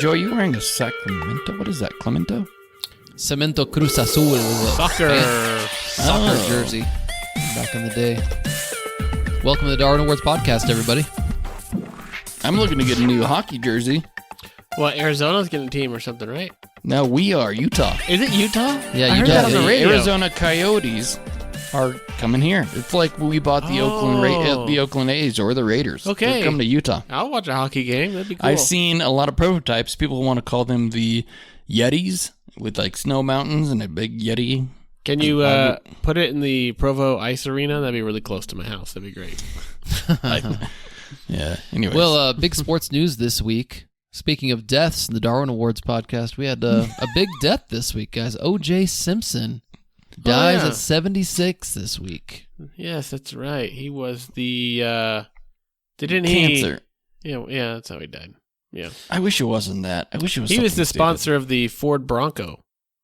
Joe, are you wearing a Sacramento? What is that, Clemento? Cemento Cruz Azul was a soccer Oh. jersey back in the day. Welcome to the Darwin Awards podcast, everybody. I'm looking to get a new hockey jersey. Well, Arizona's getting a team or something, right? No, we are Utah. Is it Utah? Yeah, I heard Utah. that on the The radio. Arizona Coyotes are coming here. It's like we bought the Oakland A's or the Raiders. Okay. They're coming to Utah. I'll watch a hockey game. That'd be cool. I've seen a lot of prototypes. People want to call them the Yetis with like snow mountains and a big Yeti. Can you put it in the Provo Ice Arena? That'd be really close to my house. That'd be great. Yeah. Anyways. Well, big sports news this week. Speaking of deaths in the Darwin Awards podcast, we had a big death this week, guys. O.J. Simpson dies at 76 this week. Yes, that's right. He was the cancer. Yeah, that's how he died. Yeah. I wish it wasn't that. I wish it was. He was something the stupid. sponsor of the Ford Bronco.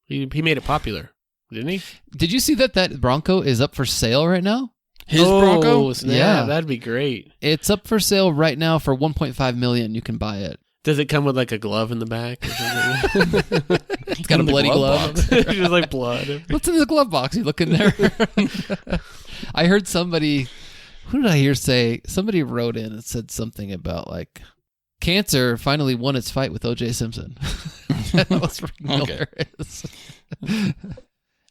He made it popular, didn't he? Did you see that Bronco is up for sale right now? His Bronco. Snap. Yeah. That'd be great. It's up for sale right now for $1.5 million. You can buy it. Does it come with like a glove in the back or something? It's got a In the bloody glove. box. Just like blood. What's in the glove box? You look in there. I heard somebody. Who did I hear say? Somebody wrote in and said something about like cancer finally won its fight with O.J. Simpson. That was hilarious.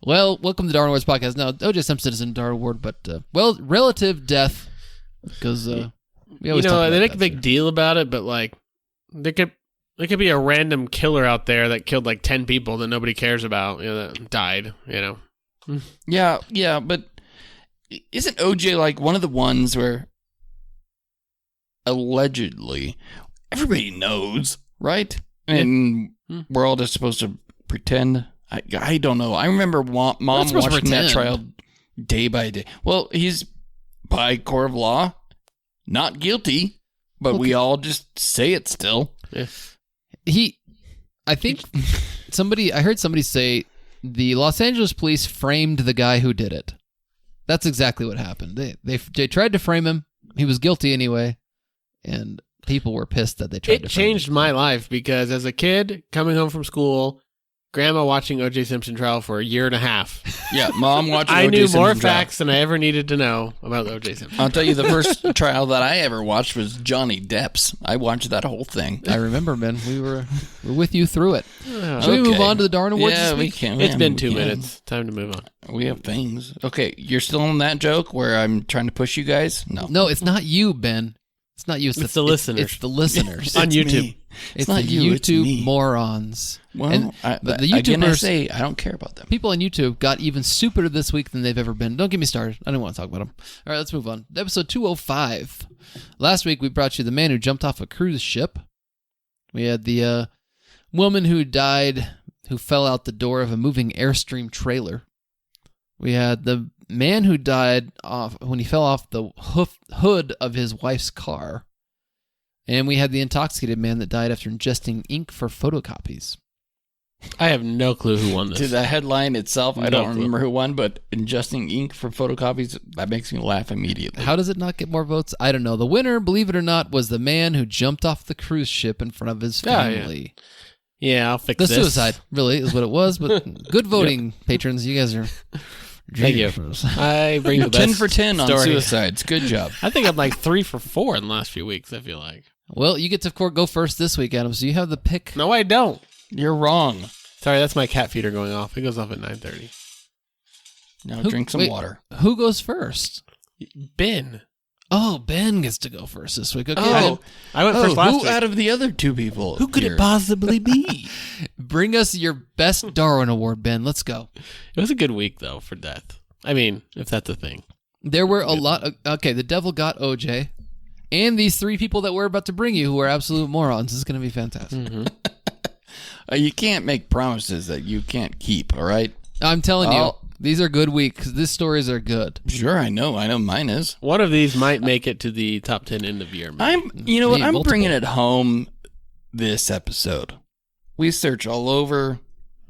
Well, welcome to the Darwin Awards podcast. Now, O.J. Simpson is in Darwin Award, but relative death because we always talk about they make a death big here. deal about it, but like there could be a random killer out there that killed like 10 people that nobody cares about, that died, Yeah, but isn't OJ like one of the ones where allegedly everybody knows, right? And we're all just supposed to pretend. I don't know. I remember mom supposed to watching that pretend. trial day by day. Well, he's by court of law not guilty, but we all just say it still. Yeah. I think I heard somebody say the Los Angeles police framed the guy who did it. That's exactly what happened. They tried to frame him. He was guilty anyway, and people were pissed that they tried to It frame him. changed my life because as a kid coming home from school, grandma watching O.J. Simpson trial for a year and a half. Yeah, mom watching I O.J. knew more Simpson trial. facts than I ever needed to know about O.J. Simpson. I'll tell you, the first trial that I ever watched was Johnny Depp's. I watched that whole thing. I remember, man. We were with you through it. Oh, Should we move Okay. on to the Darwin Awards Yeah, this we week? can. it's been we 2 can. minutes. Time to move on. We have things. Okay, you're still on that joke where I'm trying to push you guys? No. No, it's not you, Ben. It's not you. It's the listeners. It's the listeners. On It's YouTube. me. It's not the you, it's YouTube me. morons. Well, And the again, I YouTubers- say I don't care about them. People on YouTube got even stupider this week than they've ever been. Don't get me started. I don't want to talk about them. All right, let's move on. Episode 205. Last week, we brought you the man who jumped off a cruise ship. We had the woman who died, who fell out the door of a moving Airstream trailer. We had the man who died when he fell off the hood of his wife's car. And we had the intoxicated man that died after ingesting ink for photocopies. I have no clue who won To this. the headline itself, I No don't clue. remember who won, but ingesting ink for photocopies, that makes me laugh immediately. How does it not get more votes? I don't know. The winner, believe it or not, was the man who jumped off the cruise ship in front of his Oh, yeah. family. Yeah, I'll fix The this. suicide, really, is what it was. But good voting, patrons. You guys are... Thank you. I bring the 10 best for 10 on story. suicides. Good job. I think I'm like 3 for 4 in the last few weeks, I feel like. Well, you get to go first this week, Adam, so you have the pick. No, I don't. You're wrong. Sorry, that's my cat feeder going off. It goes off at 9:30. Now drink some wait, water. Who goes first? Ben. Oh, Ben gets to go first this week. Okay, Oh, I went first last who week. out of the other two people? Who could here? it possibly be? bring us your best Darwin Award, Ben. Let's go. It was a good week, though, for death. I mean, if that's a thing. There were a lot of... Okay, the devil got OJ. And these three people that we're about to bring you who are absolute morons. This is going to be fantastic. You can't make promises that you can't keep, all right? I'm telling you, Oh. these are good weeks. These stories are good. Sure, I know mine is. One of these might make it to the top 10 end of year. You know what? Maybe I'm multiple. bringing it home this episode. We search all over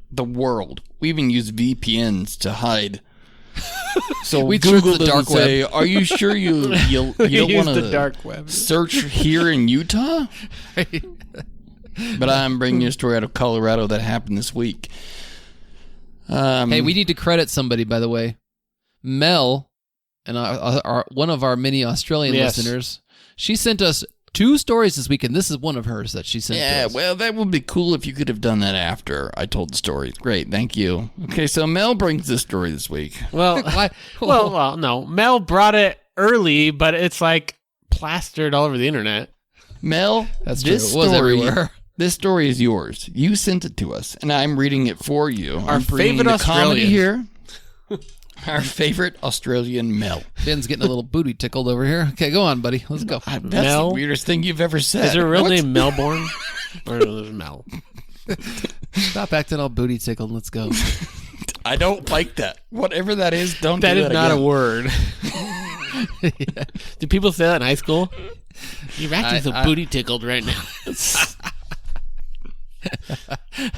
the world. We even use VPNs to hide. So We Google search the doesn't dark web. say, "Are you sure you don't Use want the to dark web. search here in Utah?" But I'm bringing you a story out of Colorado that happened this week. Hey, we need to credit somebody, by the way. Mel, and one of our many Australian listeners, she sent us 2 stories this week, and this is one of hers that she sent to us. Well, that would be cool if you could have done that after I told the story. Great, thank you. Okay, so Mel brings this story this week. Well, well, no. Mel brought it early, but it's like plastered all over the internet. Mel, That's true. It was everywhere. This story is yours. You sent it to us, and I'm reading it for you. Our favorite comedy Australian here. Our favorite Australian Mel. Ben's getting a little booty tickled over here. Okay, go on, buddy. Let's go. That's Mel? the weirdest thing you've ever said. Is her real name Melbourne? Or is it Mel? Stop acting all booty tickled. Let's go. I don't like that. Whatever that is, don't That do is that not again. a word. Do people say that in high school? You're acting so booty tickled right now.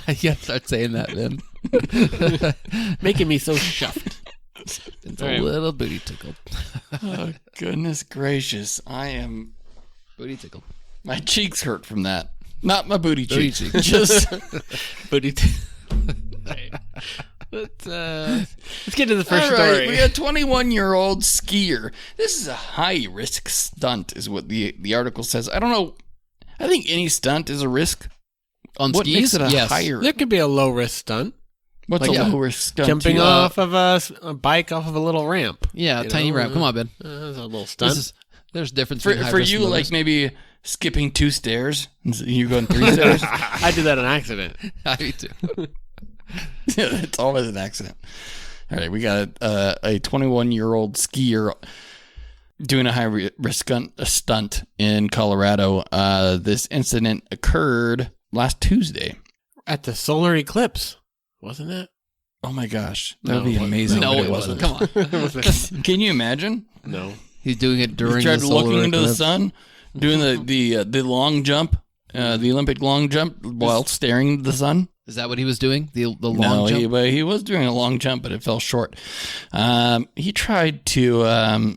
I gotta start saying that, Ben. Making me so shuffed. It's a little booty tickled. Oh, goodness gracious. I am... Booty tickled. My cheeks hurt from that. Not my booty cheeks. cheeks. Just... Booty Let's get to the first All right, story. we got a 21-year-old skier. This is a high-risk stunt, is what the article says. I don't know. I think any stunt is a risk. On What skis? makes it a Yes. higher... There could be a low risk stunt. What's like, a low-risk stunt? Jumping to you? off of a bike off of a little ramp. Yeah, You tiny know, ramp. Come on, Ben. That's a little stunt. There's a difference For between high risk you, and low like risk. maybe skipping 2 stairs. You going 3 stairs? I did that on accident. I do too. It's always an accident. All right, we got a 21-year-old skier doing a high-risk stunt in Colorado. This incident occurred last Tuesday. At the solar eclipse, wasn't it? Oh my gosh, that would No, be amazing. No, but it wasn't. Come on. It wasn't. Can you imagine? No. He's doing it He during tried the solar looking into the eclipse. sun, doing the long jump, the Olympic long jump while staring at the sun. Is that what he was doing? The long No, jump? he was doing a long jump, but it fell short. He tried to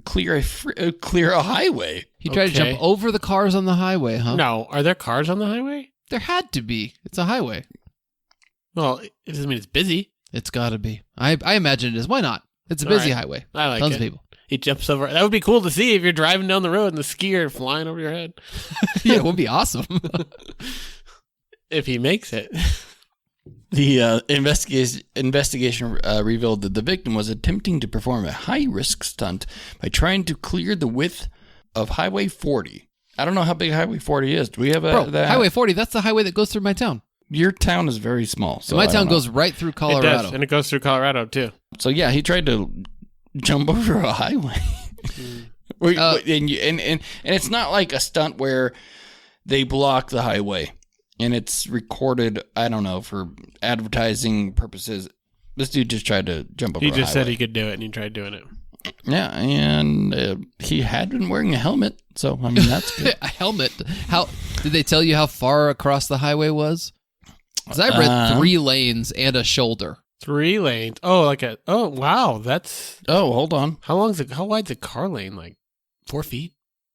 clear a highway. He tried to Okay. jump over the cars on the highway, huh? No. Are there cars on the highway? There had to be. It's a highway. Well, it doesn't mean it's busy. It's got to be. I imagine it is. Why not? It's a All busy right. highway. I like Tons it. of people. He jumps over. That would be cool to see if you're driving down the road and the skier flying over your head. Yeah, it would be awesome. If he makes it. The investigation revealed that the victim was attempting to perform a high-risk stunt by trying to clear the width of Highway 40. I don't know how big Highway 40 is. Do we have Bro, that? Highway 40, that's the highway that goes through my town. Your town is very small. So My I town don't know. goes right through It Colorado. does, and it goes through Colorado, too. So yeah, he tried to jump over a highway. And it's not like a stunt where they block the highway and it's recorded, I don't know, for advertising purposes. This dude just tried to jump over He a just said highway. he could do it, and he tried doing it. Yeah, and he had been wearing a helmet, so I mean that's good. A helmet. How did they tell you how far across the highway was? Because I read 3 lanes and a shoulder. 3 lanes. Oh, wow. That's Oh, hold on. how wide's a car lane? Like 4 feet,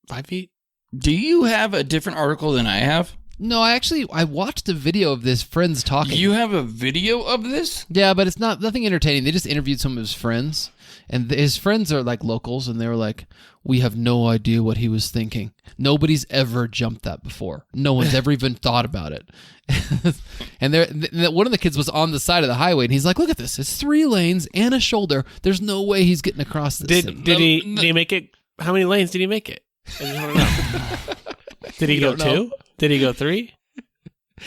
5 feet. Do you have a different article than I have? No, I watched a video of his friends talking. You have a video of this? Yeah, but it's nothing entertaining. They just interviewed some of his friends, and his friends are like locals, and they were like, "We have no idea what he was thinking. Nobody's ever jumped that before. No one's ever even thought about it." And one of the kids was on the side of the highway, and he's like, "Look at this! It's 3 lanes and a shoulder. There's no way he's getting across this." Did he make it? How many lanes did he make it? I just want to know. Did he go 2? Did he go 3?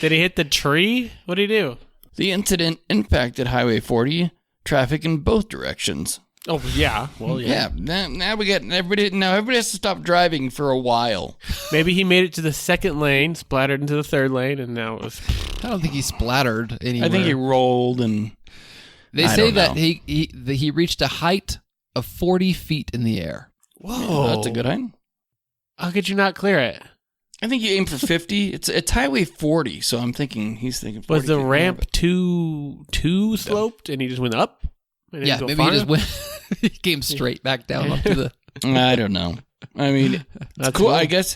Did he hit the tree? What did he do? The incident impacted Highway 40 traffic in both directions. Oh yeah. Well yeah. Yeah, now we got everybody. Now everybody has to stop driving for a while. Maybe he made it to the 2nd lane, splattered into the 3rd lane, and now it was. I don't think he splattered anywhere. I think he rolled and They I say don't that know. he reached a height of 40 feet in the air. Whoa. that's a good height. How could you not clear it? I think he aimed for 50. It's Highway 40, so I'm thinking he's thinking 40 Was the feet more, ramp but- too sloped, and he just went up? And didn't Yeah, go maybe far he just enough? went. He came straight back down up to the. I don't know. I mean, it's That's cool. cool. I guess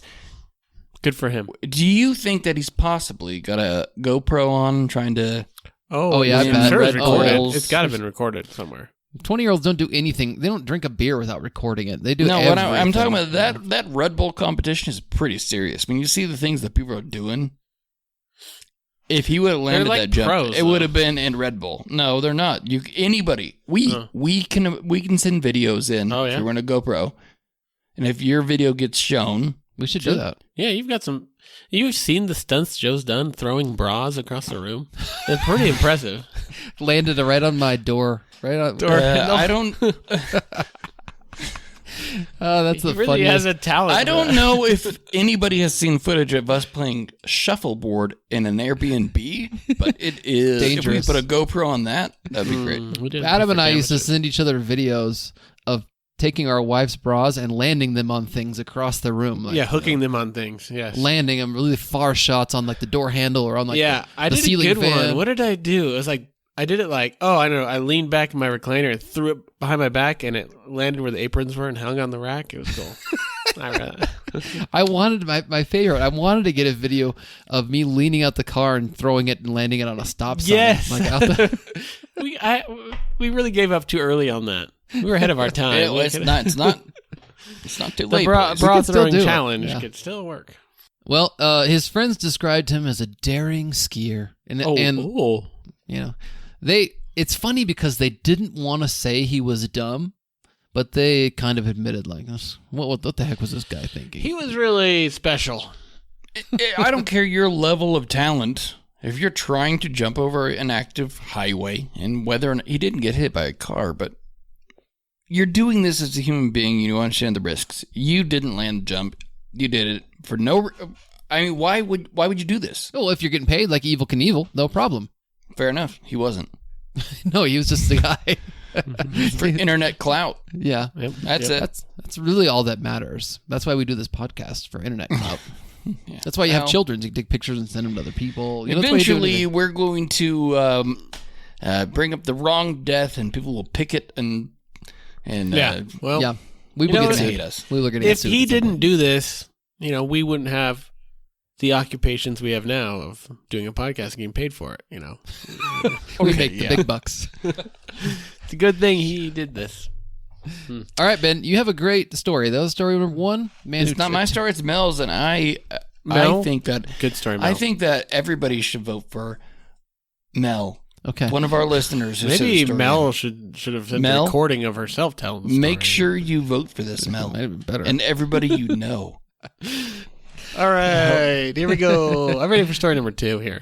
Good for him. Do you think that he's possibly got a GoPro on trying to... Oh, yeah, I I'm bet. sure it's Red recorded. Bulls. It's got to have been recorded somewhere. 20-year-olds don't do anything. They don't drink a beer without recording it. They do No, everything. what I'm talking about, that Red Bull competition is pretty serious. When you see the things that people are doing, if he would have landed like that jump, pros, it would have been in Red Bull. No, they're not. Anybody. We can send videos in Oh, yeah? if you're on a GoPro, and if your video gets shown, We should do that. Yeah, you've got some... You've seen the stunts Joe's done throwing bras across the room? They're pretty impressive. Landed right on my door. Right on. I don't. Oh, that's He the really has funniest. a talent. I don't know if anybody has seen footage of us playing shuffleboard in an Airbnb, but it is Dangerous. If we put a GoPro on that, that'd be great. We did Adam and I used to damage. send each other videos of taking our wife's bras and landing them on things across the room. Like, Yeah, hooking them on things. Yes. landing them really far shots on like the door handle or on like I the did a ceiling good fan. one. What did I do? It was like I did it like I don't know. I leaned back in my recliner and threw it behind my back, and it landed where the aprons were and hung on the rack. It was cool. I wanted my favorite. I wanted to get a video of me leaning out the car and throwing it and landing it on a stop sign. Yes. Like out the, we really gave up too early on that. We were ahead of our time. It's not too The late. bra boys. can still throwing do it. challenge Yeah. could still work. Well, his friends described him as a daring skier, and you know, it's funny because they didn't want to say he was dumb, but they kind of admitted like, what the heck was this guy thinking? He was really special. I don't care your level of talent. If you're trying to jump over an active highway, and whether or not he didn't get hit by a car, but you're doing this as a human being, you understand the risks. You didn't land the jump. You did it for no. I mean, why would you do this? Well, if you're getting paid like Evel Knievel, no problem. Fair enough. He wasn't. No, he was just the guy. For internet clout. Yeah, Yep. That's it. that's really all that matters. That's why we do this podcast, for internet clout. Yeah. That's why you have Well, children. You can take pictures and send them to other people. You know, that's why you do Eventually, anything. we're going to bring up the wrong death, and people will pick it and Well, yeah, we you will know get what? sued. hate us. We will get if sued he at some didn't point. do this, we wouldn't have the occupations we have now of doing a podcast and getting paid for it. we Okay, make the yeah. big bucks. It's a good thing he did this. All right, Ben, you have a great story. That was story number one. Man, It's not my story. It's Mel's, and I Mel? think that Good story, Mel. I think that everybody should vote for Mel, Okay. one of our listeners. Who said Maybe a story. Mel should have said Mel? the recording of herself telling the story. Make sure you vote for this, Mel, Might have been better. and everybody you know. All right, here we go. I'm ready for story number 2 here.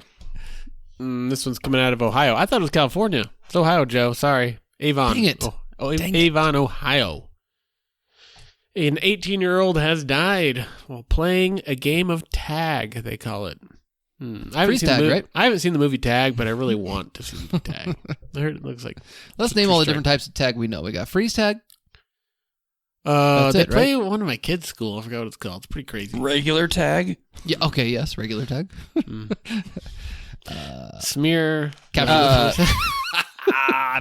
This one's coming out of Ohio. I thought it was California. It's Ohio, Joe. Sorry. Avon. Dang it. Dang it. Avon, Ohio. An 18-year-old has died while playing a game of tag, they call it. I haven't Freeze seen tag, the movie, right? I haven't seen the movie Tag, but I really want to see the movie Tag. I heard it looks like... Let's name all the different types of tag we know. We got freeze tag. They it, play at one of my kids' school. I forgot what it's called. It's pretty crazy. Regular tag. Yeah. Okay. Yes. Regular tag. Smear... Capture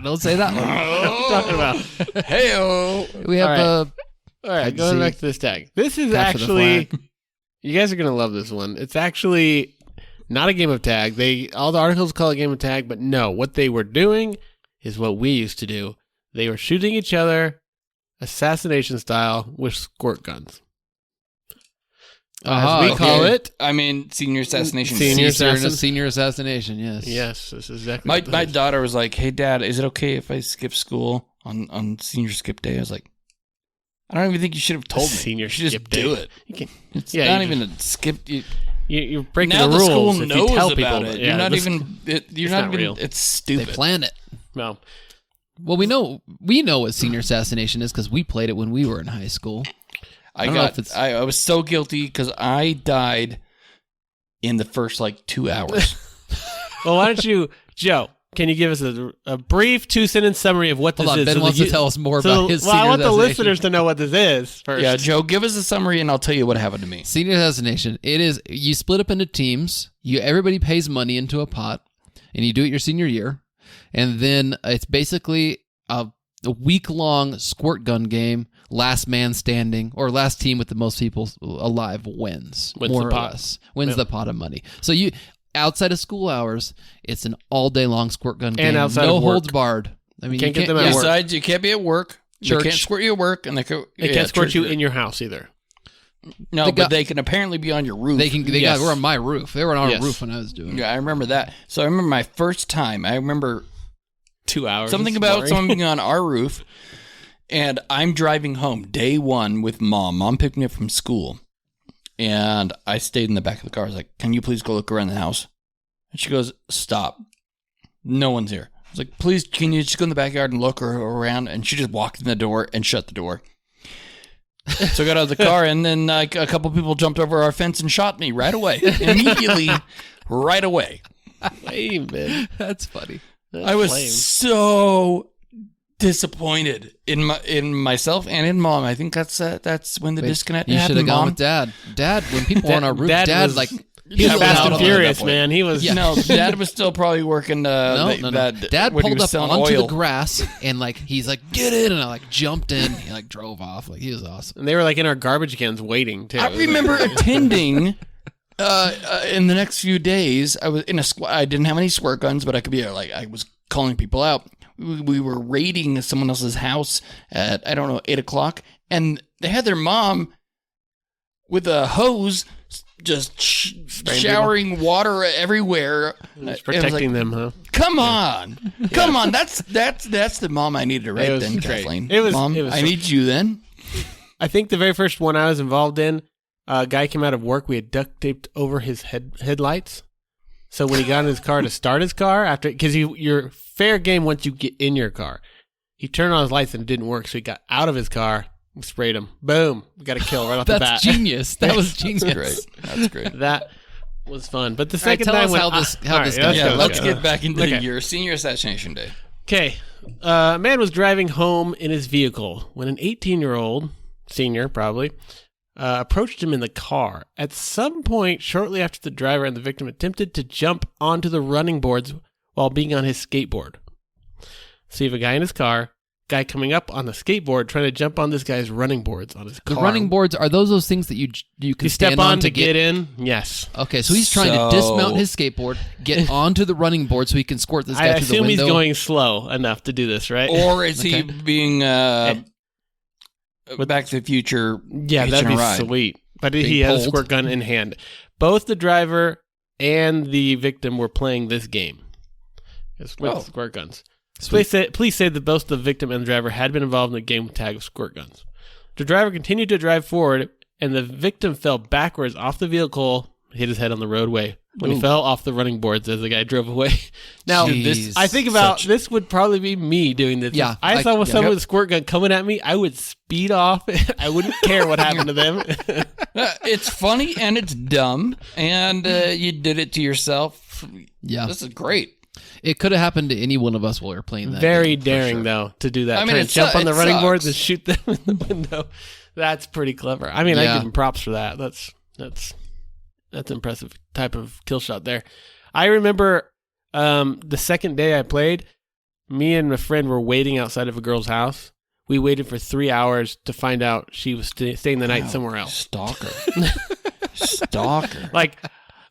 don't say that one. What are you talking about? Heyo. We have All right, I'd going see. back to this tag. This is Capture the actually... flag. You guys are going to love this one. It's actually not a game of tag. All the articles call it a game of tag, but no. What they were doing is what we used to do. They were shooting each other assassination style with squirt guns. As we call it. I mean, senior assassination. Senior senior assassination. Yes. Yes, this is exactly My what my this is. daughter was like, "Hey, Dad, is it okay if I skip school on senior skip day?" I was like, "I don't even think you should have told me. Senior you should skip just do day. it. You can, It's Yeah, not you even a skip. you're breaking Now the the school rules if knows you tell about people. it. But, You're not this- even. You're it's not not even. real. It's They stupid. plan it. No. Well, we know what senior assassination is because we played it when we were in high school. I don't know if it's- I was so guilty because I died in the first 2 hours. Well, why don't you, Joe? Can you give us a brief 2-sentence summary of what this Hold on, is? Ben so wants that to tell us more so- about his Well, I senior want the assassination. listeners to know what this is first. Yeah, Joe, give us a summary and I'll tell you what happened to me. Senior assassination. It is you split up into teams. Everybody pays money into a pot, and you do it your senior year, and then it's basically a week-long squirt gun game. Last man standing, or last team with the most people alive wins. Wins more the or pot. less. Wins the pot of money. So you, outside of school hours, it's an all-day-long squirt gun game. And outside no of work. holds barred. I mean, Can't get them at work. Besides, you can't be at work. Church. They can't squirt you at work, and they can't squirt you in your house either. No, but they can apparently be on your roof. They were on my roof. They were on our Yes. roof when I was doing it. Yeah, I remember that. So I remember my first time. I remember 2 hours. something It's about boring. someone being on our roof, and I'm driving home day one with Mom. Mom picked me up from school, and I stayed in the back of the car. I was like, "Can you please go look around the house?" And she goes, "Stop. No one's here." I was like, "Please, can you just go in the backyard and look around?" And she just walked in the door and shut the door. So I got out of the car, and then a couple people jumped over our fence and shot me right away. Immediately, right away. Lame, man. That's funny. I was lame. so disappointed in myself and in Mom. I think that's when the disconnect You should happened. have gone Mom. with Dad. Dad, when people were on our roof, Dad was- like... He was Dad fast out and on it at furious, that point. man. He was. Yeah. No, Dad was still probably working. No. Dad when he pulled was up selling onto oil. the grass and he's like, get in, and I jumped in. He drove off. He was awesome. And they were in our garbage cans waiting too. I remember attending. In the next few days, I was in a squad. I didn't have any squirt guns, but I could be I was calling people out. We were raiding someone else's house at 8:00, and they had their mom with a hose just showering water everywhere. Just protecting them, huh? Come on, come on. That's the mom I needed right It was then, great. Kathleen. It was- Mom, it was I need you then. I think the very first one I was involved in, a guy came out of work. We had duct taped over his headlights. So when he got in his car to start his car, because you're fair game once you get in your car. He turned on his lights and it didn't work, so he got out of his car, and sprayed him. Boom! We got a kill right off the bat. That's genius. That was genius. That's great. That was fun. But the All right, second tell time us when how this all right, goes. Yeah, go, let's go. get back into Okay. your senior assassination day. Okay. A man was driving home in his vehicle when an 18-year-old, senior probably, approached him in the car. At some point, shortly after the driver and the victim attempted to jump onto the running boards while being on his skateboard. So you have a guy in his car, guy coming up on the skateboard trying to jump on this guy's running boards on his The car. running boards, are those things that you can You stand step on to to get in? Yes. Okay, so he's trying So- to dismount his skateboard, get onto the running board so he can squirt this guy I through the assume window. he's going slow enough to do this, right? Or is he Okay. being Back to the Future? Yeah, that'd hitching be a ride? sweet. But he Being has a pulled. squirt gun in hand. Both the driver and the victim were playing this game. It's with Oh. squirt guns. Sweet. Please say that both the victim and the driver had been involved in the game tag of squirt guns. The driver continued to drive forward, and the victim fell backwards off the vehicle, hit his head on the roadway when he Ooh. fell off the running boards as the guy drove away. Now, Jeez. I think about Such- this would probably be me doing this. Yeah, If I saw yeah. someone with a squirt gun coming at me, I would speed off. I wouldn't care what happened to them. It's funny and it's dumb, and you did it to yourself. Yeah. This is great. It could have happened to any one of us while we were playing that. Very game, for daring, sure. though, to do that. I mean, Try it to jump su- on the it running boards and sucks. shoot them in the window. That's pretty clever. I mean, I Yeah. give him props for that. That's impressive type of kill shot there. I remember the second day I played, me and my friend were waiting outside of a girl's house. We waited for 3 hours to find out she was staying the night Wow. somewhere else. Stalker. Stalker. Like,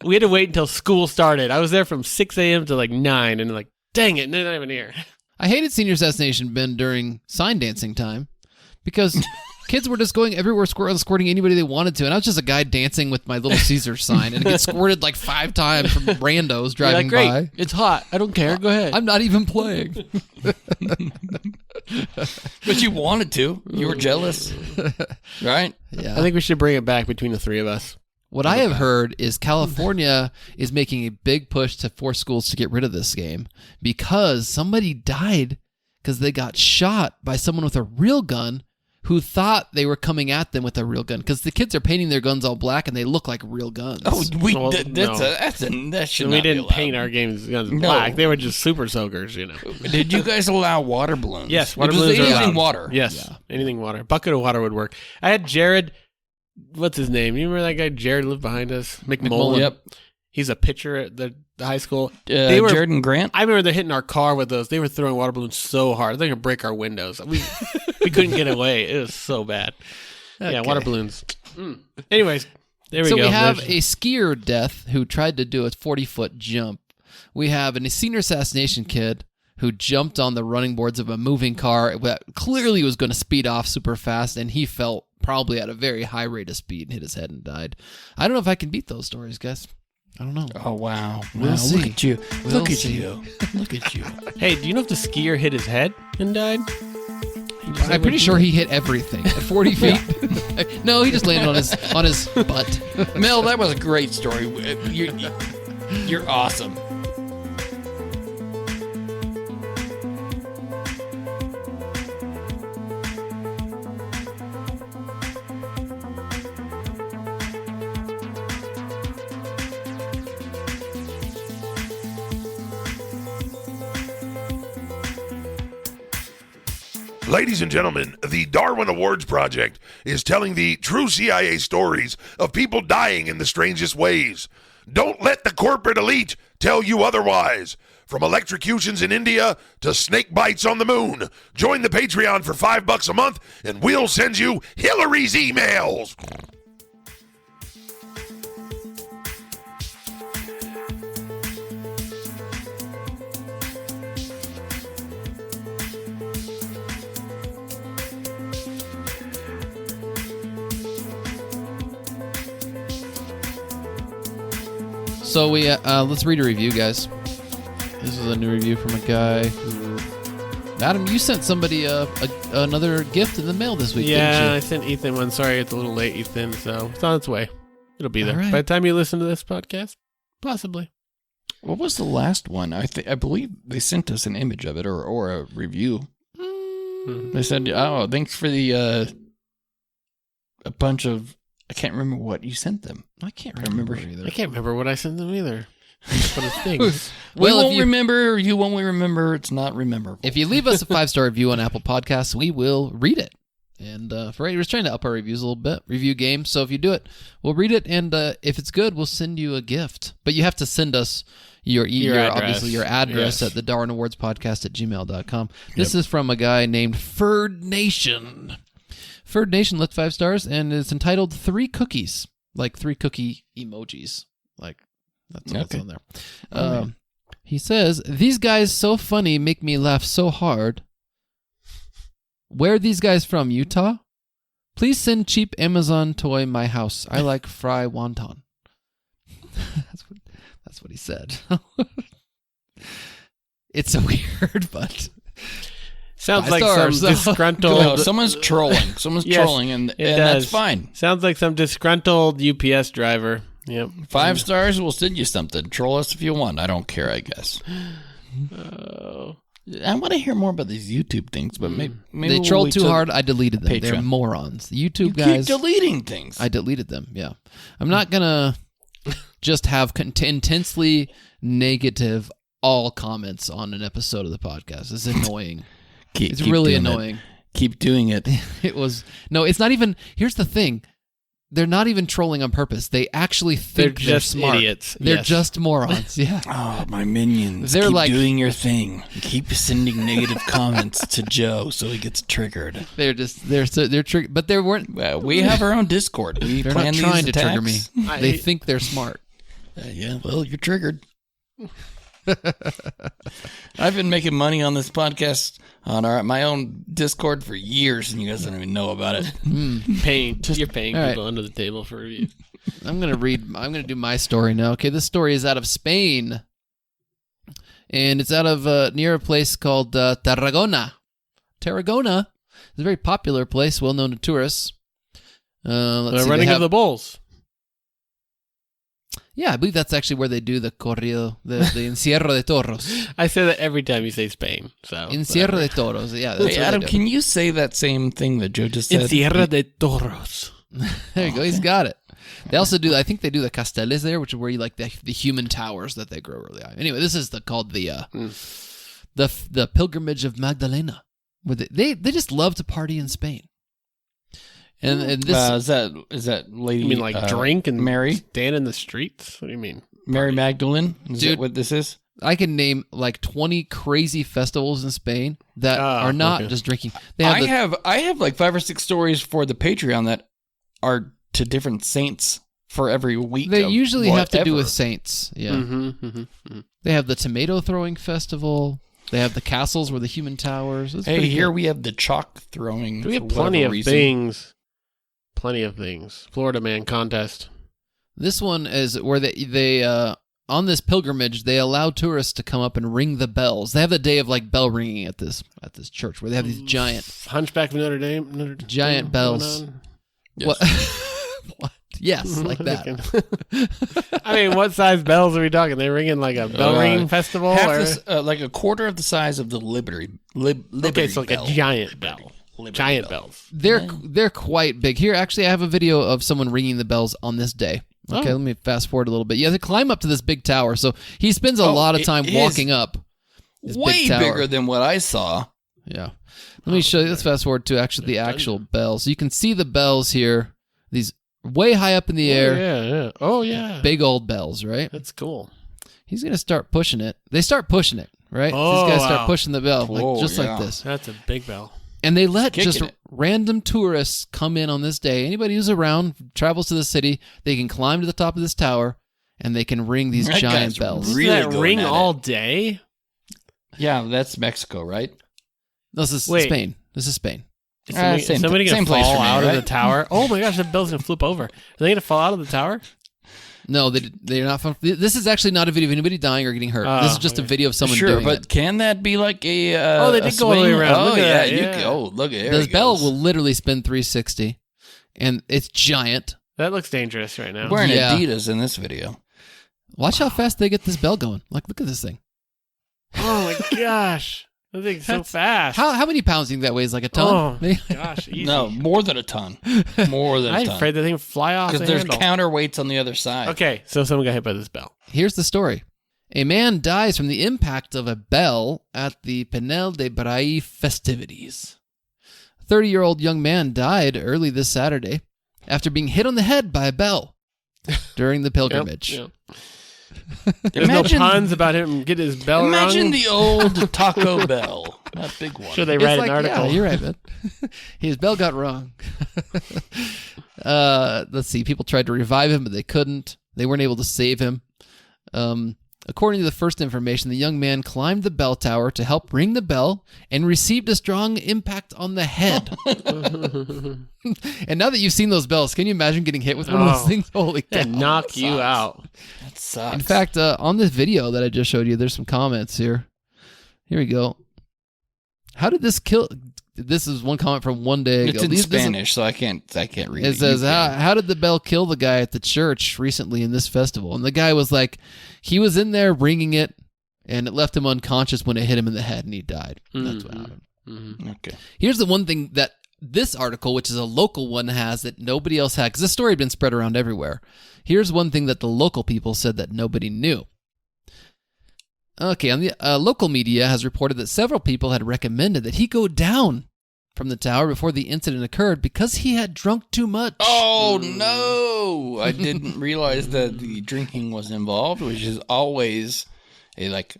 we had to wait until school started. I was there from 6 a.m. to 9, and dang it, they're not even here. I hated Senior Assassination Ben during sign dancing time because kids were just going everywhere squirting anybody they wanted to. And I was just a guy dancing with my Little Caesar sign and it gets squirted 5 times from randos You're driving great, by. it's hot. I don't care. Go ahead. I'm not even playing. But you wanted to. You were jealous. Right? Yeah. I think we should bring it back between the three of us. What I have heard is California is making a big push to force schools to get rid of this game because somebody died because they got shot by someone with a real gun who thought they were coming at them with a real gun because the kids are painting their guns all black and they look like real guns. Oh, Well, that should We not be didn't allowed. paint our games guns No. black. They were just super soakers, Did you guys allow water balloons? Yes, water It was balloons are anything allowed. water. Yes, Yeah. anything water. Bucket of water would work. I had Jared, what's his name? You remember that guy Jared lived behind us? McMullen. Yep. He's a pitcher at the high school. They were, Jared and Grant. I remember they're hitting our car with those. They were throwing water balloons so hard. They're going to break our windows. We couldn't get away. It was so bad. Okay. Yeah, water balloons. Anyways, there we go. So we have a skier death who tried to do a 40-foot jump. We have a senior assassination kid who jumped on the running boards of a moving car that clearly was going to speed off super fast, and he fell probably at a very high rate of speed and hit his head and died. I don't know if I can beat those stories, guys. I don't know. Oh, wow. We'll see. Look at you. We'll Look at see. you. Look at you. Hey, do you know if the skier hit his head and died? I'm pretty sure he hit everything at 40 feet. No, he just landed on his butt. Mel, that was a great story. You're awesome. Ladies and gentlemen, the Darwin Awards project is telling the true CIA stories of people dying in the strangest ways. Don't let the corporate elite tell you otherwise. From electrocutions in India to snake bites on the moon. Join the Patreon for $5 a month and we'll send you Hillary's emails. So we let's read a review, guys. This is a new review from a guy who... Adam, you sent somebody another gift in the mail this week, Yeah, didn't I you? sent Ethan one. Sorry, it's a little late, Ethan. So it's on its way. It'll be there. All right. By the time you listen to this podcast, possibly. What was the last one? I believe they sent us an image of it or a review. They said, "Oh, thanks for the a bunch of." I can't remember what you sent them. I can't remember either. I can't remember what I sent them either. But it's things. We Well, if won't you- remember. You won't remember. It's not rememberable. If you leave us a 5-star review on Apple Podcasts, we will read it. And for we're trying to up our reviews a little bit, review game. So if you do it, we'll read it, and if it's good, we'll send you a gift. But you have to send us your address. obviously your address Yes. at the Darwin Awards podcast at gmail.com. This is from a guy named Ferd Nation. Ferd Nation left 5 stars, and it's entitled 3 Cookies, like 3 cookie emojis. Like that's what's Okay. on there. He says, "These guys so funny, make me laugh so hard. Where are these guys from, Utah? Please send cheap Amazon toy my house. I like fry wonton." That's what he said. It's weird, but Sounds 5 like stars, some so- disgruntled. No, someone's trolling. Someone's Yes, trolling, and it that's does. fine. Sounds like some disgruntled UPS driver. Yep. 5 stars, we'll send you something. Troll us if you want. I don't care, I guess. Oh. I want to hear more about these YouTube things, but maybe they we'll trolled wait too till- hard. I deleted them. They're Patreon. morons. The You YouTube guys. keep deleting things. I deleted them. Yeah, I'm not gonna just have intensely negative all comments on an episode of the podcast. It's annoying. It's Keep really doing it. annoying. Keep doing it. It was no. It's not even. Here's the thing. They're not even trolling on purpose. They actually think They're just smart. idiots. They're Yes. just morons. Yeah. Oh, my minions. They're keep like- doing your thing. Keep sending negative comments to Joe so he gets triggered. They're triggered, but they weren't. We have our own Discord. We They're plan not these trying to trigger me. attacks. They think they're smart. Yeah, well, you're triggered. I've been making money on this podcast on my own Discord for years, and you guys don't even know about it. You're paying All right. people under the table for reviews. I'm gonna do my story now. Okay, this story is out of Spain, and it's out of near a place called Tarragona. Tarragona is a very popular place, well known to tourists. Let's The see, running of the bulls. Yeah, I believe that's actually where they do the corrido, the encierro de toros. I say that every time you say Spain. So Encierro de toros. Yeah, that's Hey, what Adam, they do. can you say that same thing that Joe just said? Encierro de toros. There you go. He's got it. They also do. I think they do the casteles there, which is where you like the human towers that they grow really high. Anyway, this is called the pilgrimage of Magdalena. Where they just love to party in Spain. And this is that lady? You mean like drink and Mary? stand in the streets? What do you mean? Mary Magdalene? Is Dude. that what this is? I can name like 20 crazy festivals in Spain that are not just drinking. They have I have like 5 or 6 stories for the Patreon that are to different saints for every week. They usually have to do whatever. with saints. Yeah. They have the tomato throwing festival. They have the castles where the human towers. It's Hey, pretty here good. we have the chalk throwing. We have for plenty whatever of reason. things. Plenty of things. Florida Man contest. This one is where they on this pilgrimage they allow tourists to come up and ring the bells. They have the day of like bell ringing at this church where they have these giant Hunchback of Notre Dame. giant bells. going on. Yes. What? What? Yes, like that. I mean, what size bells are we talking? They're ringing like a bell ringing festival? Half Or? this, like a quarter of the size of the Liberty Okay, so like bell. a giant bell. Liberty Giant bell. bells. They're quite big. Here, actually, I have a video of someone ringing the bells on this day. Okay, let me fast forward a little bit. You have to climb up to this big tower, so he spends a lot of time it walking is up. This Way big tower. bigger than what I saw. Yeah. Let me show you. Let's fast forward to actually the actual bells. So you can see the bells here. These way high up in the air. Yeah. Oh, yeah. Big old bells, right? That's cool. He's going to start pushing it. They start pushing it, right? Oh, These guys wow. start pushing the bell, Whoa, like just yeah. like this. That's a big bell. And they let Kicking just it. random tourists come in on this day. Anybody who's around, travels to the city, they can climb to the top of this tower and they can ring these That giant guy's bells. really Doesn't that going ring at all it. day? Yeah, that's Mexico, right? This is Wait. Spain. This is Spain. Is Same- somebody same going to place fall for me, out right? of the tower? Oh my gosh, the bell's going to flip over. Are they going to fall out of the tower? No, they're not. This is actually not a video of anybody dying or getting hurt. Oh, this is just a okay. video of someone Sure, doing but it. can that be like a They a did go all the way swing? around. Oh Look at yeah, that, you yeah. can, oh look at The bell will literally spin 360, and it's giant. That looks dangerous right now. wearing Yeah. Adidas in this video. Watch how fast they get this bell going. Like, look at this thing. Oh my gosh. That thing's so fast. How many pounds do you think that weighs? Like a ton? Oh gosh, easy. No, more than a ton. More than a I'm ton. afraid that thing would fly off the Because there's handle. counterweights on the other side. Okay, so someone got hit by this bell. Here's the story. A man dies from the impact of a bell at the Pinel de Brai festivities. A 30-year-old young man died early this Saturday after being hit on the head by a bell during the pilgrimage. Yep. There's Imagine, no puns about him getting his bell imagine rung. the old Taco Bell. That big one. Sure, they It's write like, an article. yeah, you're right, man. His bell got wrong. Let's see. People tried to revive him, but they couldn't. They weren't able to save him. According to the first information, the young man climbed the bell tower to help ring the bell and received a strong impact on the head. And now that you've seen those bells, can you imagine getting hit with one of those Oh. things? Holy cow. They knock you sucks. out. That sucks. In fact, on this video that I just showed you, there's some comments here. Here we go. How did this kill? This is one comment from one day ago. it's in This is- Spanish, so I can't read it. It says, You can. how did the bell kill the guy at the church recently in this festival? And the guy was like, he was in there ringing it, and it left him unconscious when it hit him in the head, and he died. That's what happened. Okay. Here's the one thing that this article, which is a local one, has that nobody else had, because this story had been spread around everywhere. Here's one thing that the local people said that nobody knew. Okay, on the local media has reported that several people had recommended that he go down from the tower before the incident occurred because he had drunk too much. Oh no! I didn't realize that the drinking was involved, which is always a like.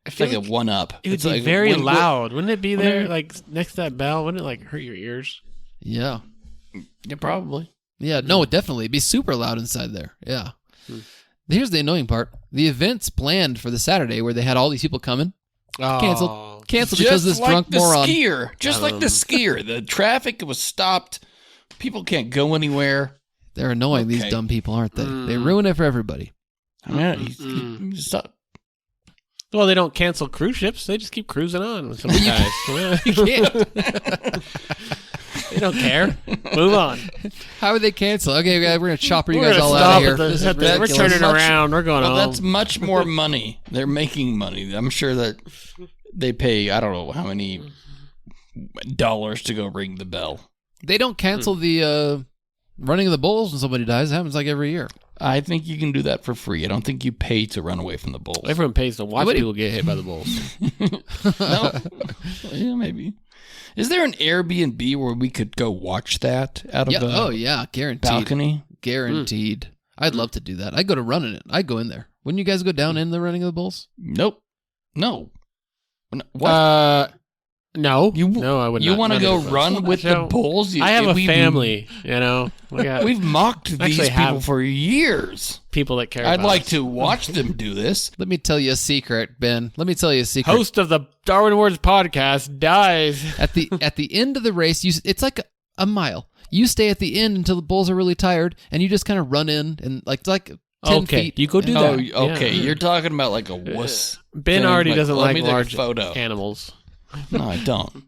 It's feel like a like one up. It would It's be like very when- loud. Wouldn't it be there, when- like, next to that bell? Wouldn't it, like, hurt your ears? Yeah. Yeah, probably. Yeah, no, definitely. It'd be super loud inside there. Yeah. Here's the annoying part. The events planned for the Saturday where they had all these people coming, canceled. Oh. Canceled because this like drunk the moron. skier. Just like the skier. The traffic was stopped. People can't go anywhere. They're annoying, these Okay. dumb people, aren't they? They ruin it for everybody. I mean, you stop. Well, they don't cancel cruise ships. They just keep cruising on with some guys. You can't. They don't care. Move on. How would they cancel? Okay, we're going to chopper you We're guys gonna all stop out of here. at the- This is at the- we're ridiculous. turning around. We're going Well, home. that's much more money. They're making money. I'm sure that they pay, I don't know how many dollars to go ring the bell. They don't cancel the running of the bulls when somebody dies. It happens like every year. I think you can do that for free. I don't think you pay to run away from the bulls. Everyone pays to watch What do you- people get hit by the bulls. No? Yeah, maybe. Is there an Airbnb where we could go watch that out of Yeah. a Oh, yeah. Guaranteed. balcony? Guaranteed. I'd love to do that. I'd go to running it. I'd go in there. Wouldn't you guys go down in the running of the bulls? Nope. No. What? No. No, I would not. You want to Not go even close. run with the bulls? I have a family, you know. We've mocked these Actually people have for years. people that care I'd about like us. to watch them do this. Let me tell you a secret, Ben. Let me tell you a secret. Host of the Darwin Awards podcast dies. At the end of the race, it's like a mile. You stay at the end until the bulls are really tired, and you just kind of run in and like 10 Okay, feet. you go do Oh, that. okay. Yeah. You're talking about like a wuss. Ben thing. already doesn't let like me take a large photo. animals. No, I don't.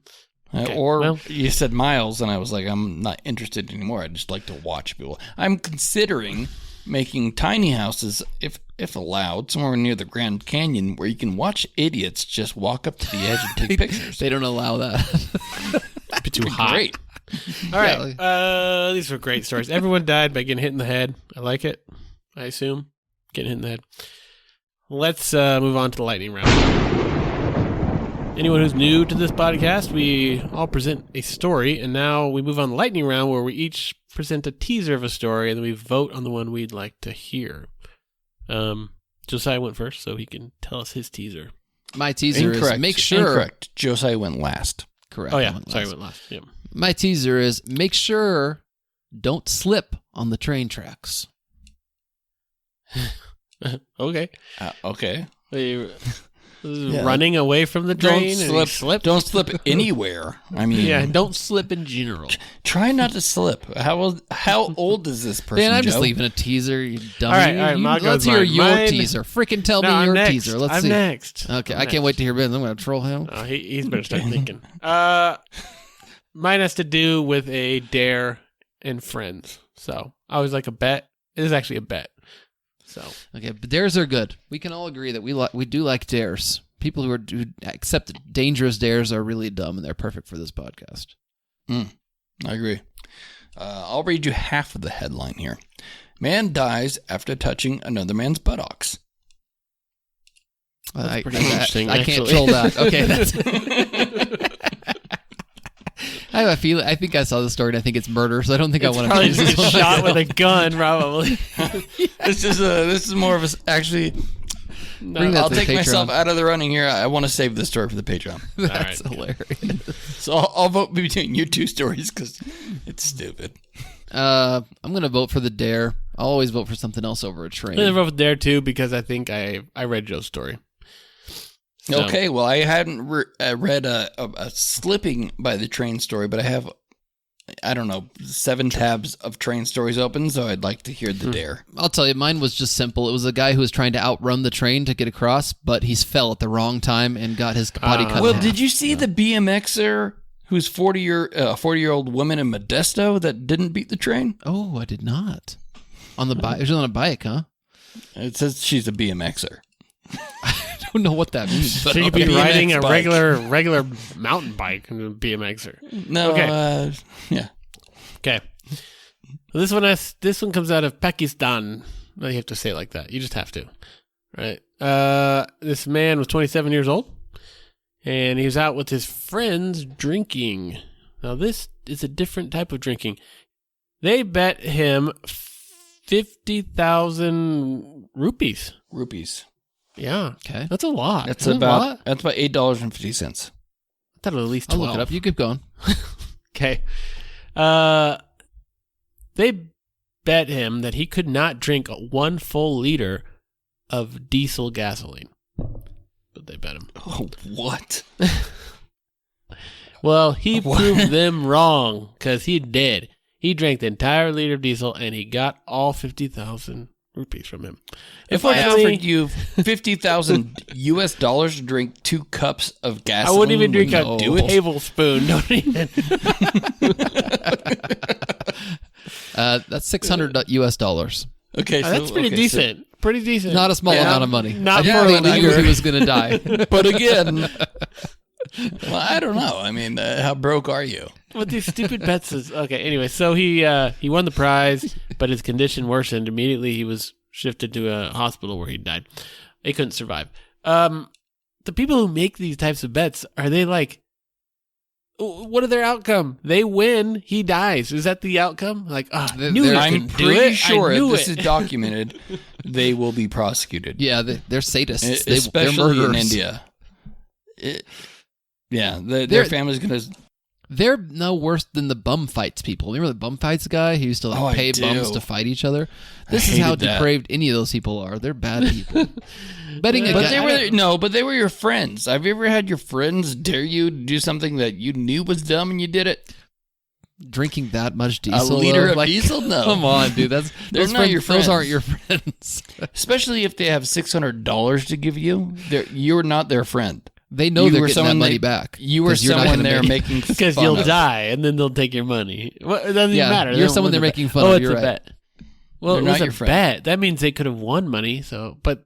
Okay, Or well. you said miles, and I was like, I'm not interested anymore. I just like to watch people. I'm considering making tiny houses, if allowed, somewhere near the Grand Canyon, where you can watch idiots just walk up to the edge and take pictures. They don't allow that. It'd be too hot. Great. All right. These were great stories. Everyone died by getting hit in the head. I like it. I assume getting hit in the head. Let's move on to the lightning round. Anyone who's new to this podcast, we all present a story, and now we move on to the lightning round, where we each present a teaser of a story, and then we vote on the one we'd like to hear. Josiah went first, so he can tell us his teaser. My teaser Incorrect. is make sure. Incorrect. Josiah went last. Correct. Oh, I yeah. went Sorry, I last. went last. Yeah. My teaser is make sure don't slip on the train tracks. Okay. Okay. Running away from the train and he slipped? Don't slip anywhere. I mean, Yeah, don't slip in general. try not to slip. How old is this person? Dan, I'm just Joe? leaving a teaser, you dummy. All right, mine goes Let's hear mine. your Mine- teaser. Freaking tell No, me I'm your next. teaser. Let's I'm see. next. Okay, I'm I can't next. wait to hear Ben. I'm going to troll him. Oh, he's better start thinking. Mine has to do with a dare and friends. So I was like a bet. It is actually a bet. So Okay, but dares are good. We can all agree that we do like dares. People who accept that dangerous dares are really dumb, and they're perfect for this podcast. I agree. I'll read you half of the headline here. Man dies after touching another man's buttocks. That's pretty interesting, I can't actually. troll that. Okay, that's. I have a feeling. I think I saw the story, and I think it's murder, so I don't think I want to probably use just this get one. shot with a gun, probably. This is more of a actually. Bring that I'll to the take myself Patreon. out of the running here. I want to save this story for the Patreon. That's All hilarious. So I'll vote between your two stories because it's stupid. I'm gonna vote for the dare. I'll always vote for something else over a train. I'm going to vote there too because I think I read Joe's story. So- Okay, well, I hadn't read a slipping by the train story, but I have, 7 tabs of train stories open, so I'd like to hear the dare. I'll tell you, mine was just simple. It was a guy who was trying to outrun the train to get across, but he fell at the wrong time and got his body cut in Well, half. did you see the BMXer who's 40-year-old woman in Modesto that didn't beat the train? Oh, I did not. On the bike? She was on a bike, huh? It says she's a BMXer. I don't know what that means. But So you could be BMX riding a bike. regular mountain bike and a BMXer. No, Okay. yeah. Okay. This one comes out of Pakistan. Well, you have to say it like that. You just have to. Right. This man was 27 years old, and he was out with his friends drinking. Now, this is a different type of drinking. They bet him 50,000 rupees. Rupees. Yeah. Okay. That's a lot. That's Isn't it a lot? about $8.50. I thought it was at least I'll 12. look it up. You keep going. Okay. They bet him that he could not drink 1 full liter of diesel gasoline. But they bet him. Oh, what? Well, he What? proved them wrong because he did. He drank the entire liter of diesel and he got all 50,000 rupees from him. If I Unfortunately, offered you $50,000 to drink 2 cups of I gasoline, wouldn't even drink would you a do it? tablespoon. Don't even. That's $600. Okay, so That's pretty okay, decent. Pretty decent. Not a small Yeah. amount of money. Not I for think a they knew liter. he was going to die. But again, well, I don't know. I mean, how broke are you? What these stupid bets is okay. Anyway, so he won the prize, but his condition worsened immediately. He was shifted to a hospital where he died. He couldn't survive. The people who make these types of bets, are they like, what are their outcome? They win, he dies. Is that the outcome? Like, They're- knew it. I'm couldn't do pretty it. sure I if knew this it. is documented they will be prosecuted. Yeah, they're sadists. Especially they're in murderers. India. Their family's going to... They're no worse than the bum fights people. Remember the bum fights guy who used to I pay do. bums to fight each other? This I is how hated that. depraved any of those people are. They're bad people. Betting But against they were your friends. Have you ever had your friends dare you to do something that you knew was dumb and you did it? drinking that much diesel. A liter though? of diesel? No. Come on, dude. They're Those not your friends. Those aren't your friends. Especially if they have $600 to give you. You're not their friend. They know You they're were getting that someone money they- back. You were 'cause you're not someone gonna there make- making Because fun you'll of. die, and then they'll take your money. Well, it doesn't Yeah, even matter. They you're don't someone win they're the bet. making fun Oh, of, it's you're a right. bet. Well, They're it was not a your friend. bet. That means they could have won money. But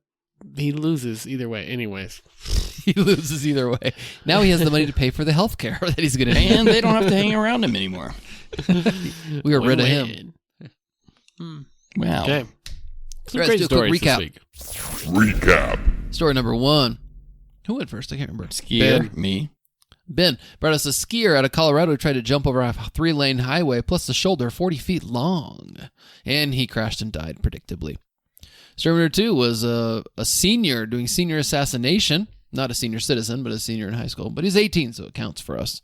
he loses either way. Anyways, He loses either way. Now he has the money to pay for the health care that he's going to need. And they don't have to hang around him anymore. We were rid of him. Wow. Okay. Some Let's great do a quick stories this recap. week. Recap. Story number 1. Who went first? I can't remember. Skier, me. Ben brought us a skier out of Colorado who tried to jump over a 3-lane highway plus the shoulder 40 feet long. And he crashed and died, predictably. Story number 2 was a senior doing senior assassination. Not a senior citizen, but a senior in high school. But he's 18, so it counts for us.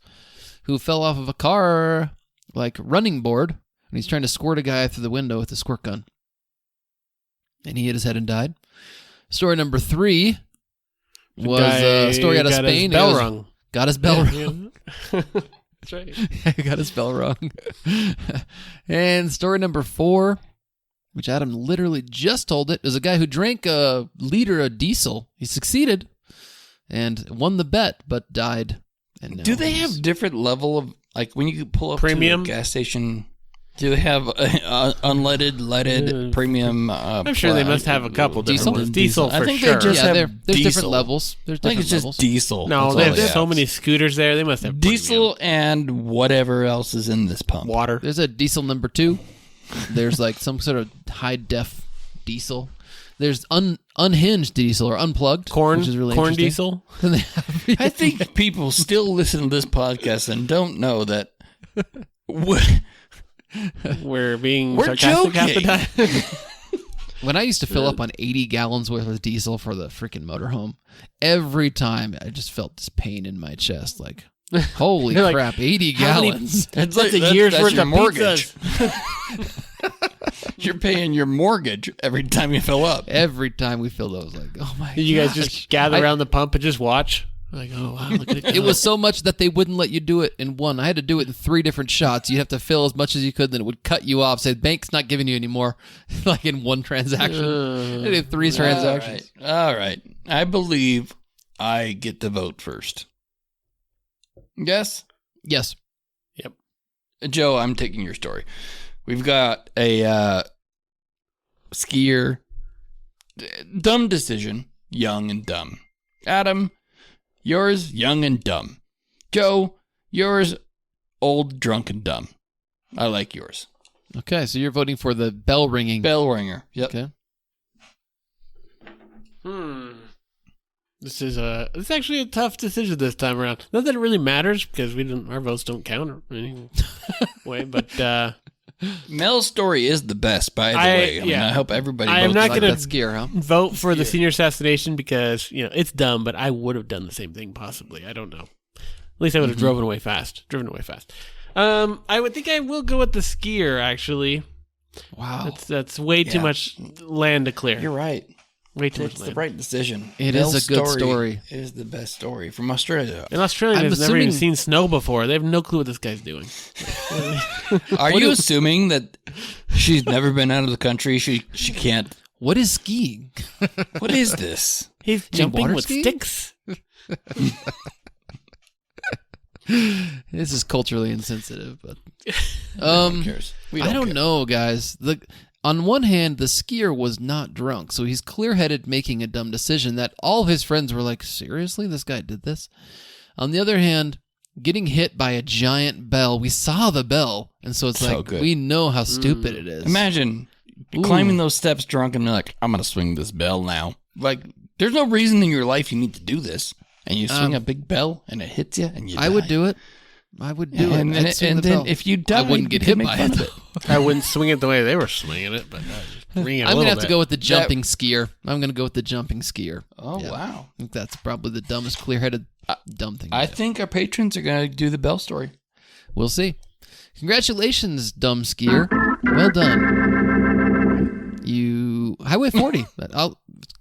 Who fell off of a car, running board, and he's trying to squirt a guy through the window with a squirt gun. And he hit his head and died. Story number 3 was a story out of got Spain. His bell It was- rung. Got his bell rung. Yeah. That's right. Got his bell rung. And story number 4, which Adam literally just told it, is a guy who drank a liter of diesel. He succeeded and won the bet, but died. And now Do they he's- have different level of, when you pull up Premium? to a gas station, do they have unleaded, leaded, premium? I'm sure they must have a couple Diesel? different ones. Diesel I for think sure. they just have there's diesel. different levels. There's I think different it's just levels. diesel. No, That's they all have so have. many scooters there. They must have Diesel and whatever else is in this pump. premium. Water. There's a diesel number 2. There's some sort of high def diesel. There's unhinged diesel or unplugged, Corn. which is really Corn interesting. diesel. Then they have- I think people still listen to this podcast and don't know that We're being We're sarcastic half the joking. time. When I used to fill up on 80 gallons worth of diesel for the freaking motorhome, every time I just felt this pain in my chest. Holy You're like, crap, 80 how many- gallons. That's a year's worth your of mortgage. pizzas. You're paying your mortgage every time you fill up. Every time we filled up, I was like, oh my god. You guys just gather around the pump and just watch. Like, oh wow, look at it. It was so much that they wouldn't let you do it in one. I had to do it in 3 different shots. You'd have to fill as much as you could, then it would cut you off. Say, bank's not giving you any more, in one transaction. I did 3 transactions. All right. I believe I get to vote first. Yes? Yes. Joe, I'm taking your story. We've got a skier. Dumb decision. Young and dumb. Adam, yours, young and dumb. Joe, yours, old, drunk, and dumb. I like yours. Okay, so you're voting for the bell ringing. Bell ringer. Yep. Okay. This is it's actually a tough decision this time around. Not that it really matters because our votes don't count anyway. But Mel's story is the best, by the way. I hope everybody I am votes not like gonna That skier, huh? vote for the senior assassination because it's dumb. But I would have done the same thing possibly. I don't know. At least I would have driven away fast. I would think I will go with the skier. Actually, Wow. that's way too much land to clear. You're right. Way too much It's the land. right decision. It is Mel's a good story. It is the best story from Australia. An Australian I'm has never even assuming- seen snow before. They have no clue what this guy's doing. Are you assuming that she's never been out of the country? She can't. What is skiing? What is this? He's You jumping water with skiing? sticks. This is culturally insensitive, but Who cares? We I don't care. know, guys. On one hand, the skier was not drunk, so he's clear-headed making a dumb decision that all his friends were like, seriously, this guy did this? On the other hand, getting hit by a giant bell, we saw the bell, and so it's So like, good. we know how stupid it is. Imagine Ooh. climbing those steps drunk and be like, I'm going to swing this bell now. There's no reason in your life you need to do this. And you swing a big bell and it hits you and you I would die. do it. I would do it. And I'd swing the then bell. if you die, I wouldn't get you hit can by make it. fun of I wouldn't swing it the way they were swinging it, but I'd just bring it a I'm little gonna have to bit. go with the jumping skier. I'm gonna go with the jumping skier. Oh, Yeah. wow. I think that's probably the dumbest, clear-headed, dumb thing. I to do. think our patrons are going to do the Bell story. We'll see. Congratulations, dumb skier. Well done. You Highway 40.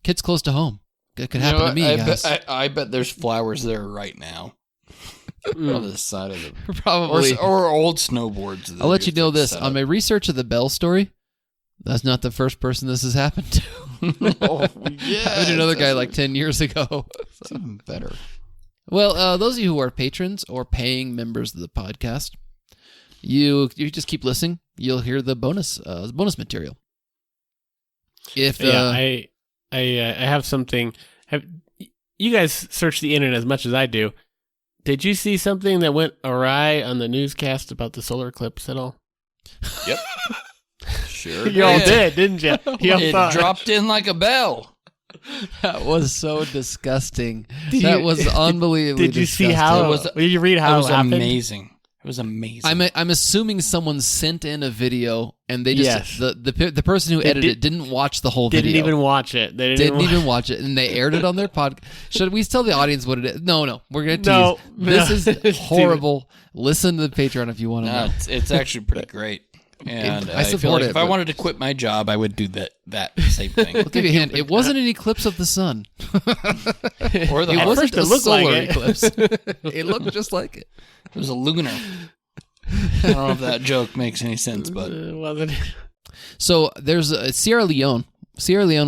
Kid's close to home. It could happen to me, guys. I bet there's flowers there right now. On the side of the Probably. or old snowboards. that I'll let are you know just this. set On up. my research of the Bell story, that's not the first person this has happened to. Oh, yeah, Happened to another guy like 10 years ago. It's even better. Well, those of you who are patrons or paying members of the podcast, you just keep listening. You'll hear the bonus material. If I have something. You guys search the internet as much as I do. Did you see something that went awry on the newscast about the solar eclipse at all? Yep. Sure. You all did, didn't you? You all It thought. dropped in like a bell. that was so disgusting. Did That you- was unbelievably Did you see disgusting. how? Did you read how It was it happened? amazing. It was amazing. I'm assuming someone sent in a video and they just Yes. the person who They edited it didn't watch the whole Didn't video. even watch it. They Didn't wa- even watch it, and they aired it on their podcast. Should we tell the audience what it is? No, we're gonna tease. No, This no. is It's horrible. Listen to the Patreon if you want to No, know. it's actually pretty great. And I I feel support like it, if I but- wanted to quit my job, I would do that same thing. I'll give you a hint. It wasn't an eclipse of the sun. Or the It At wasn't first it a looked like solar it. eclipse. It looked just like it. It was a lunar. I don't know if that joke makes any sense, but wasn't. So there's Sierra Leone,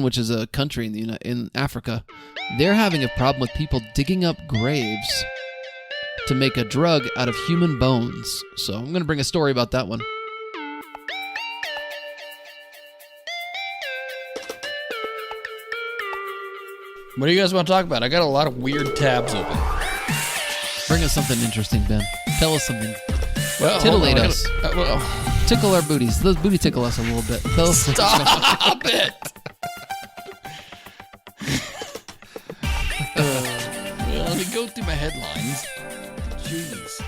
which is a country in Africa. They're having a problem with people digging up graves to make a drug out of human bones. So I'm going to bring a story about that one. what do you guys want to talk about? I got a lot of weird tabs open. Bring us something interesting, Ben. Tell us something. Well, Titillate hold on, us. I gotta- Tickle our booties. Let's booty tickle us a little bit. Tell us. Stop it! Well, let me go through my headlines. Jeez.